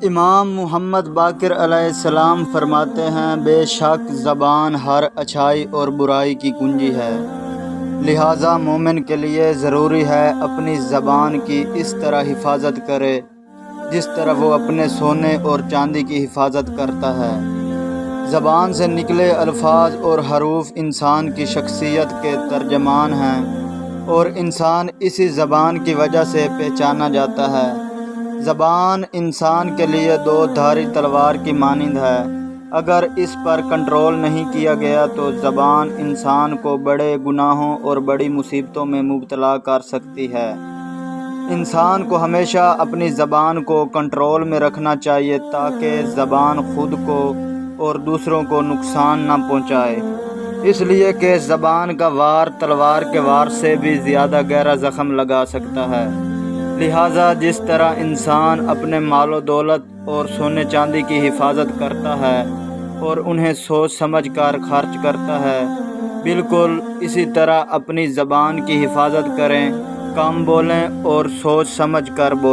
امام محمد باقر علیہ السلام فرماتے ہیں، بے شک زبان ہر اچھائی اور برائی کی کنجی ہے، لہٰذا مومن کے لیے ضروری ہے اپنی زبان کی اس طرح حفاظت کرے جس طرح وہ اپنے سونے اور چاندی کی حفاظت کرتا ہے۔ زبان سے نکلے الفاظ اور حروف انسان کی شخصیت کے ترجمان ہیں اور انسان اسی زبان کی وجہ سے پہچانا جاتا ہے۔ زبان انسان کے لیے دو دھاری تلوار کی مانند ہے، اگر اس پر کنٹرول نہیں کیا گیا تو زبان انسان کو بڑے گناہوں اور بڑی مصیبتوں میں مبتلا کر سکتی ہے۔ انسان کو ہمیشہ اپنی زبان کو کنٹرول میں رکھنا چاہیے تاکہ زبان خود کو اور دوسروں کو نقصان نہ پہنچائے، اس لیے کہ زبان کا وار تلوار کے وار سے بھی زیادہ گہرا زخم لگا سکتا ہے۔ لہٰذا جس طرح انسان اپنے مال و دولت اور سونے چاندی کی حفاظت کرتا ہے اور انہیں سوچ سمجھ کر خرچ کرتا ہے، بالکل اسی طرح اپنی زبان کی حفاظت کریں، کم بولیں اور سوچ سمجھ کر بولیں۔